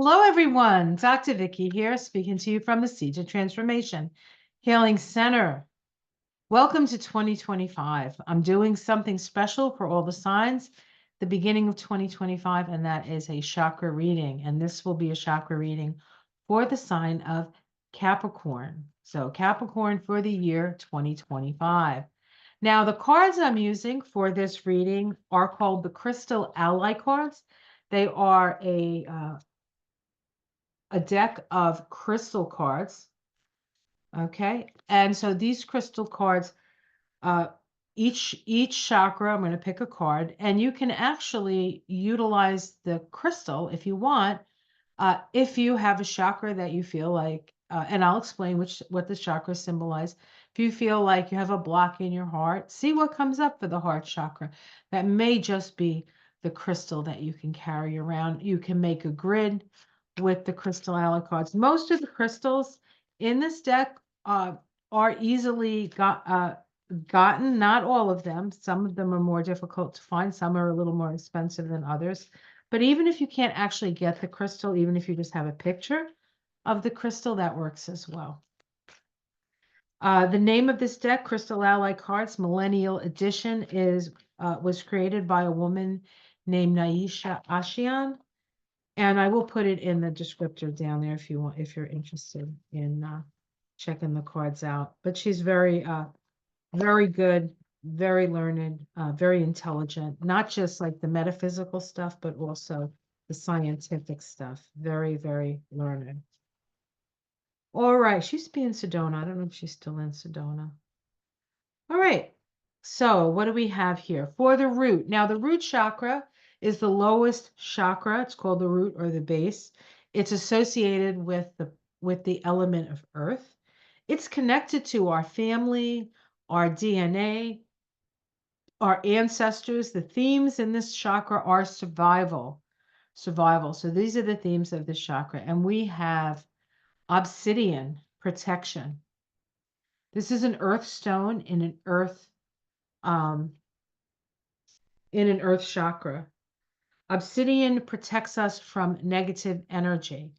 Hello, everyone. Dr. Vicky here, speaking to you from the Seed of Transformation Healing Center. Welcome to 2025. I'm doing something special for all the signs, the beginning of 2025, and that is a chakra reading. And this will be a chakra reading for the sign of Capricorn. So Capricorn for the year 2025. Now, the cards I'm using for this reading are called the Crystal Ally cards. They are a deck of crystal cards. Okay. And so these crystal cards, each chakra, I'm going to pick a card, and you can actually utilize the crystal if you want. If you have a chakra that you feel like, and I'll explain what the chakras symbolize. If you feel like you have a block in your heart, see what comes up for the heart chakra. That may just be the crystal that you can carry around. You can make a grid with the crystal ally cards. Most of the crystals in this deck are easily gotten, not all of them. Some of them are more difficult to find. Some are a little more expensive than others. But even if you can't actually get the crystal, even if you just have a picture of the crystal, that works as well. The name of this deck, Crystal Ally Cards Millennial Edition, was created by a woman named Naisha Ashian. And I will put it in the descriptor down there if you're interested in checking the cards out. But she's very good, very learned, very intelligent, not just like the metaphysical stuff, but also the scientific stuff. Very, very learned. All right, she used to be in Sedona. I don't know if she's still in Sedona. All right, so what do we have here? For the root. Now, the root chakra is the lowest chakra. It's called the root or the base. It's associated with the element of earth. It's connected to our family, our DNA, our ancestors. The themes in this chakra are survival. So these are the themes of this chakra. And we have obsidian, protection. This is an earth stone in an earth chakra. Obsidian protects us from negative energy.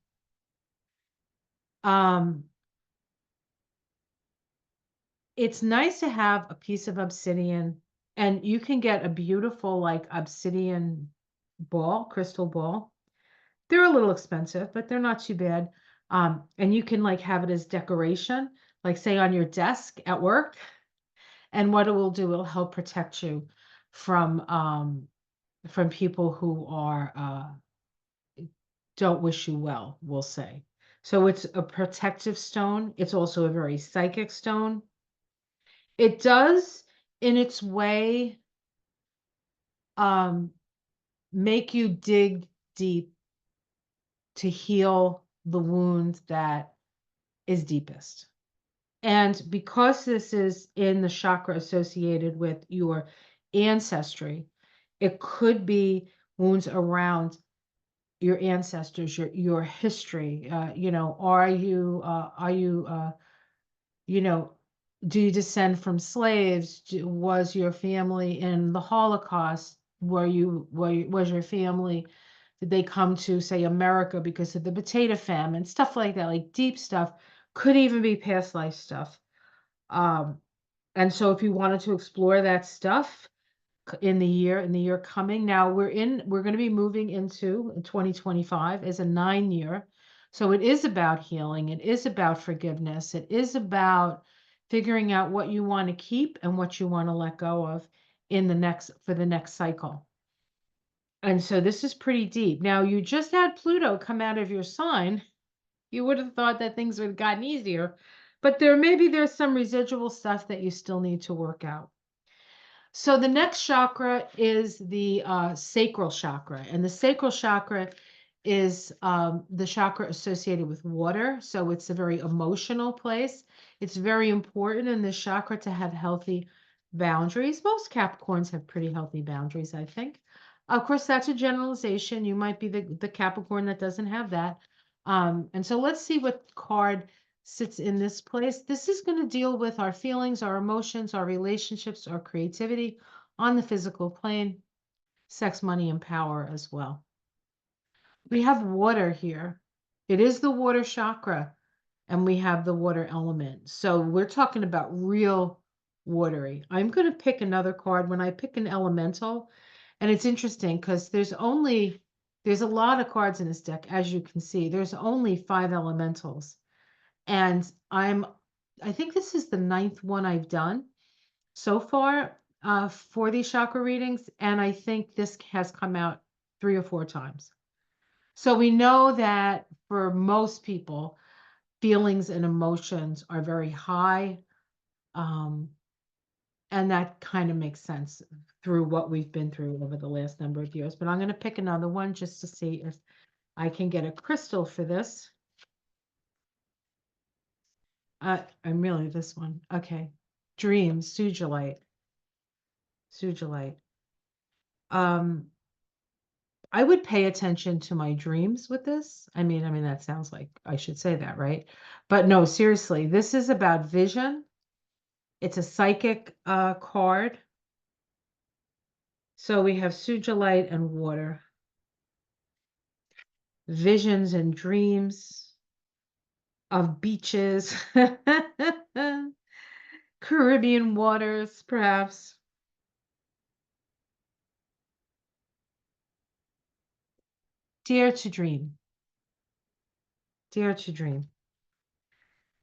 It's nice to have a piece of obsidian, and you can get a beautiful like obsidian ball, crystal ball. They're a little expensive, but they're not too bad. And you can like have it as decoration, like say on your desk at work. And what it will do, it'll help protect you from people who are don't wish you well, we'll say. So it's a protective stone. It's also a very psychic stone. It does, in its way, make you dig deep to heal the wound that is deepest. And because this is in the chakra associated with your ancestry, it could be wounds around your ancestors, your history. Do you descend from slaves? Was your family in the Holocaust? Was your family, did they come to, say, America because of the potato famine? Stuff like that, like deep stuff, could even be past life stuff. And so if you wanted to explore that stuff in the year coming, now we're going to be moving into 2025 as a 9-year. So it is about healing. It is about forgiveness. It is about figuring out what you want to keep and what you want to let go of for the next cycle. And so this is pretty deep. Now you just had Pluto come out of your sign. You would have thought that things would have gotten easier, but there's some residual stuff that you still need to work out. So the next chakra is the sacral chakra, and the sacral chakra is the chakra associated with water. So it's a very emotional place. It's very important in this chakra to have healthy boundaries. Most Capricorns have pretty healthy boundaries, I think. Of course, that's a generalization. You might be the Capricorn that doesn't have that. And so let's see what card sits in this place. This is going to deal with our feelings, our emotions, our relationships, our creativity on the physical plane, sex, money, and power as well. We have water here. It is the water chakra, and we have the water element. So we're talking about real watery. I'm going to pick another card when I pick an elemental. And it's interesting because there's a lot of cards in this deck, as you can see. There's only 5 elementals. And I think this is the 9th one I've done so far for these chakra readings. And I think this has come out 3 or 4 times. So we know that for most people, feelings and emotions are very high. And that kind of makes sense through what we've been through over the last number of years. But I'm going to pick another one just to see if I can get a crystal for this. I'm really this one. Okay. Dreams, sugilite. Sugilite. I would pay attention to my dreams with this. I mean, that sounds like I should say that, right? But no, seriously, this is about vision. It's a psychic card. So we have sugilite and water. Visions and dreams of beaches, Caribbean waters, perhaps. Dare to dream. Dare to dream.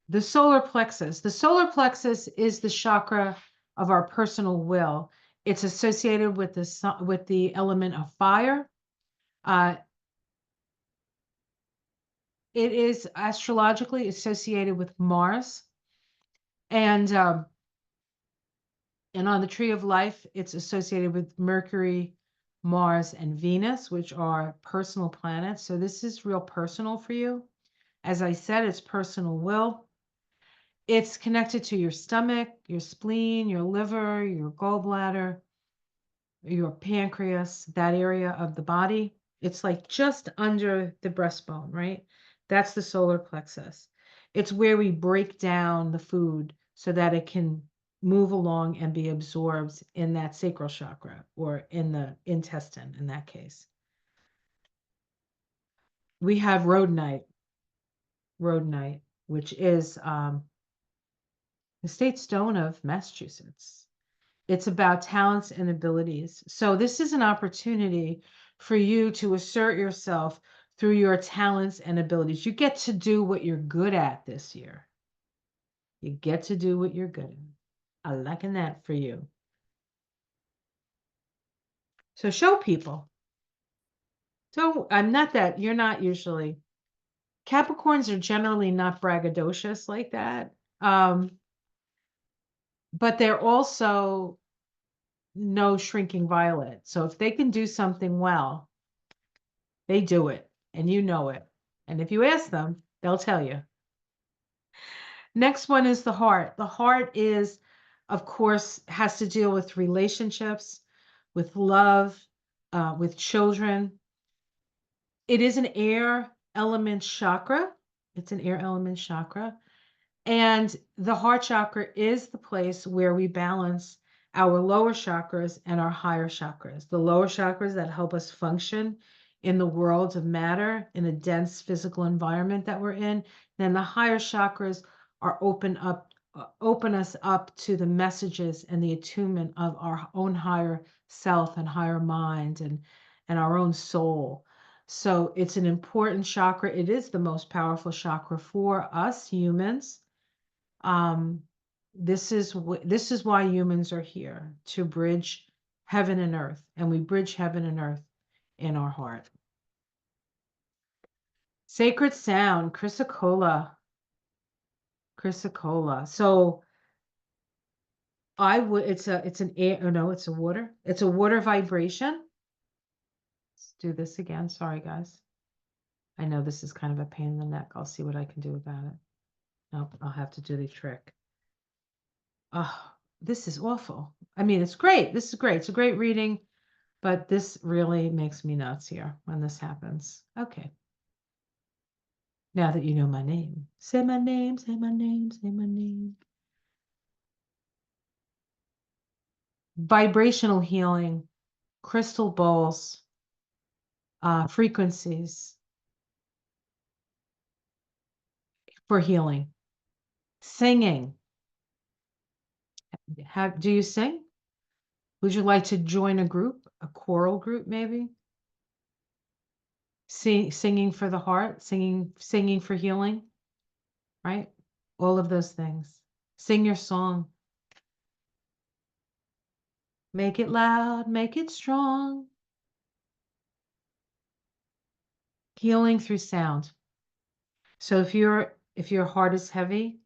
The solar plexus. The solar plexus is the chakra of our personal will. It's associated with the element of fire. It is astrologically associated with Mars. And on the tree of life, it's associated with Mercury, Mars, and Venus, which are personal planets. So this is real personal for you. As I said, it's personal will. It's connected to your stomach, your spleen, your liver, your gallbladder, your pancreas, that area of the body. It's like just under the breastbone, right? That's the solar plexus. It's where we break down the food so that it can move along and be absorbed in that sacral chakra or in the intestine in that case. We have rhodonite, which is the state stone of Massachusetts. It's about talents and abilities. So this is an opportunity for you to assert yourself through your talents and abilities. You get to do what you're good at this year. You get to do what you're good at. I'm liking that for you. So show people. So I'm not that, you're not usually, Capricorns are generally not braggadocious like that. But they're also no shrinking violet. So if they can do something well, they do it, and you know it. And if you ask them, they'll tell you. Next one is the heart. The heart is, of course, has to deal with relationships, with love, with children. It is an air element chakra. It's an air element chakra. And the heart chakra is the place where we balance our lower chakras and our higher chakras. The lower chakras that help us function in the world of matter, in a dense physical environment that we're in. Then the higher chakras are open us up to the messages and the attunement of our own higher self and higher mind and our own soul. So it's an important chakra. It is the most powerful chakra for us humans. This is why humans are here, to bridge heaven and earth, and we bridge heaven and earth in our heart. Sacred sound, chrysocolla. So it's an air, oh no, it's a water. It's a water vibration. Let's do this again. Sorry, guys. I know this is kind of a pain in the neck. I'll see what I can do about it. Nope, I'll have to do the trick. Oh, this is awful. It's great. This is great. It's a great reading, but this really makes me nuts here when this happens. Okay. Now that you know my name, say my name, say my name, say my name. Vibrational healing, crystal bowls, frequencies. for healing. Singing. Do you sing? Would you like to join a group, a choral group maybe? Singing for the heart, singing for healing, right? All of those things. Sing your song. Make it loud, make it strong. Healing through sound. So if your heart is heavy,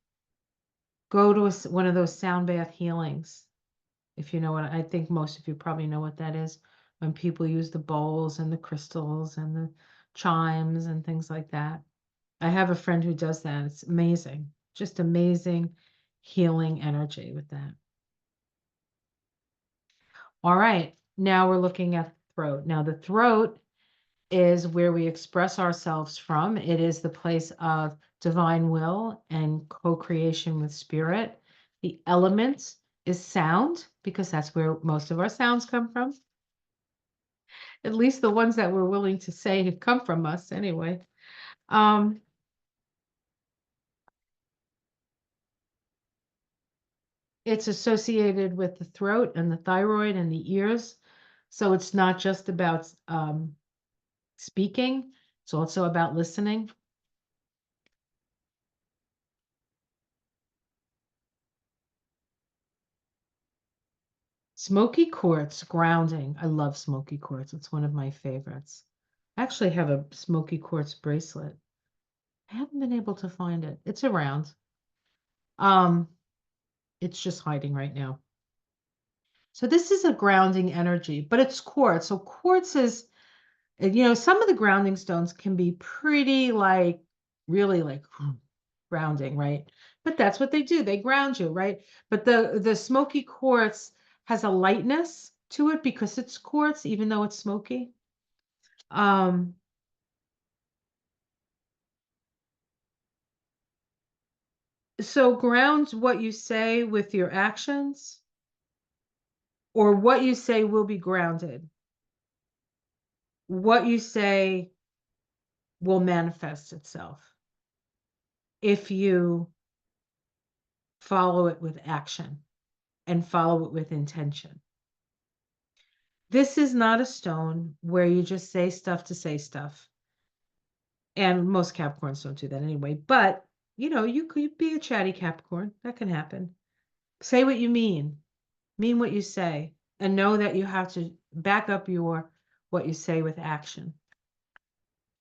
go to one of those sound bath healings. If you know what, I think most of you probably know what that is, when people use the bowls and the crystals and the chimes and things like that. I have a friend who does that. It's amazing. Just amazing healing energy with that. All right. Now we're looking at the throat. Now the throat is where we express ourselves from. It is the place of divine will and co-creation with spirit. The element is sound, because that's where most of our sounds come from. At least the ones that we're willing to say have come from us anyway. It's associated with the throat and the thyroid and the ears. So it's not just about speaking, it's also about listening. Smoky quartz grounding. I love smoky quartz. It's one of my favorites. I actually have a smoky quartz bracelet. I haven't been able to find it. It's around. It's just hiding right now. So this is a grounding energy, but it's quartz. So quartz is, some of the grounding stones can be pretty really grounding, right? But that's what they do. They ground you, right? But the smoky quartz has a lightness to it because it's quartz, even though it's smoky. So ground what you say with your actions, or what you say will be grounded. What you say will manifest itself if you follow it with action and follow it with intention. This is not a stone where you just say stuff to say stuff. And most Capricorns don't do that anyway. But, you could be a chatty Capricorn. That can happen. Say what you mean what you say, and know that you have to back up what you say with action.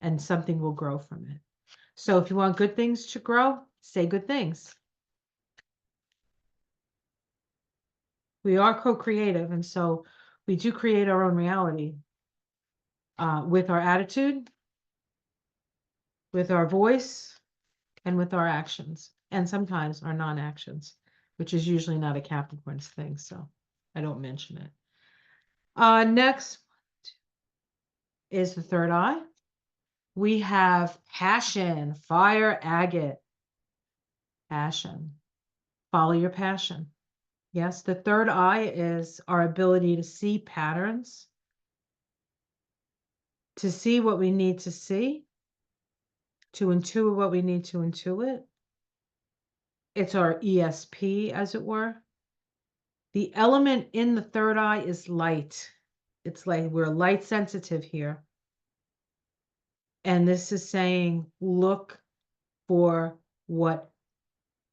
And something will grow from it. So if you want good things to grow, say good things. We are co-creative, and so we do create our own reality with our attitude, with our voice, and with our actions, and sometimes our non-actions, which is usually not a Capricorn's thing, so I don't mention it. Next is the third eye. We have passion, fire, agate. Passion. Follow your passion. Yes, the third eye is our ability to see patterns, to see what we need to see, to intuit what we need to intuit. It's our ESP, as it were. The element in the third eye is light. It's like we're light sensitive here. And this is saying, look for what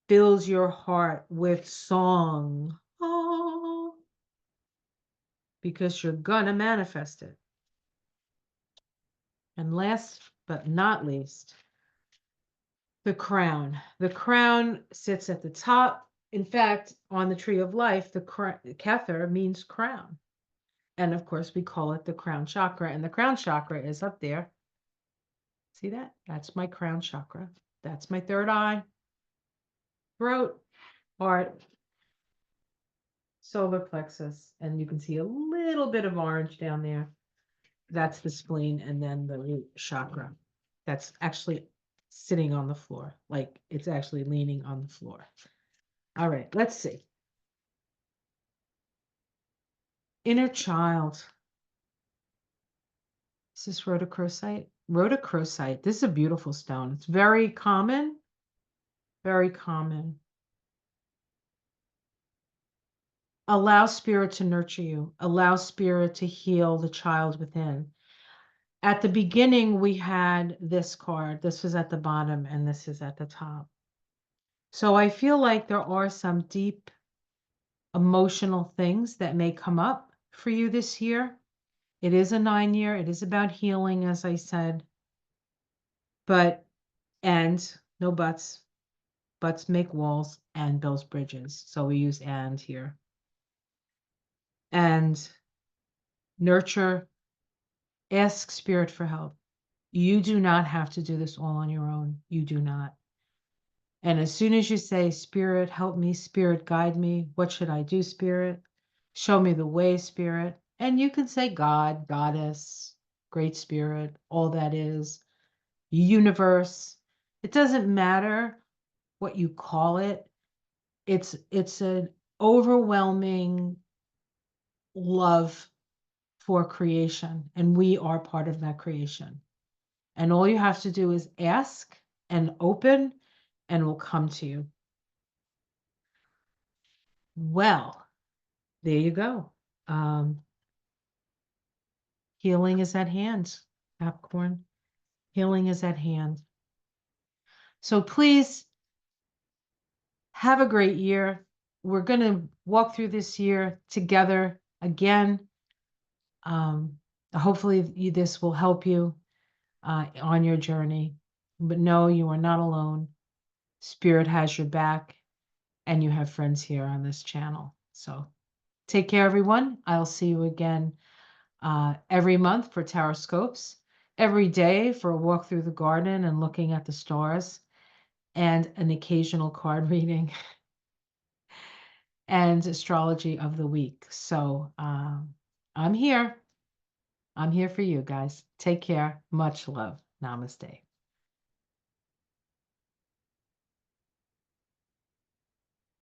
fills your heart with song. Oh, because you're gonna manifest it. And last but not least, the crown. The crown sits at the top. In fact, on the tree of life, the Kether means crown. And of course, we call it the crown chakra. And the crown chakra is up there. See that? That's my crown chakra. That's my third eye, throat, heart, solar plexus. And you can see a little bit of orange down there. That's the spleen, and then the root chakra. That's actually sitting on the floor. Like it's actually leaning on the floor. All right, let's see. Inner child. This is rhodochrosite. Rhodochrosite. This is a beautiful stone. It's very common. very common. Allow spirit to nurture you. Allow spirit to heal the child within. At the beginning, we had this card. This was at the bottom, and this is at the top. So I feel like there are some deep emotional things that may come up for you this year. It is a 9-year. It is about healing, as I said. And no buts. Buts make walls and builds bridges. So we use and here. And nurture, ask spirit for help. You do not have to do this all on your own. You do not. And as soon as you say, Spirit, help me, Spirit, guide me, what should I do, Spirit? Show me the way, Spirit. And you can say God, Goddess, Great Spirit, all that is, universe. It doesn't matter what you call it. It's an overwhelming love for creation, and we are part of that creation. And all you have to do is ask and open, and it will come to you. Well, there you go. Healing is at hand, Capricorn. Healing is at hand. So please have a great year. We're going to walk through this year together again. Hopefully this will help you on your journey. But no, you are not alone. Spirit has your back, and you have friends here on this channel. So take care, everyone. I'll see you again every month for Taroscopes, every day for a walk through the garden and looking at the stars, and an occasional card reading and astrology of the week. So I'm here. I'm here for you guys. Take care. Much love. Namaste.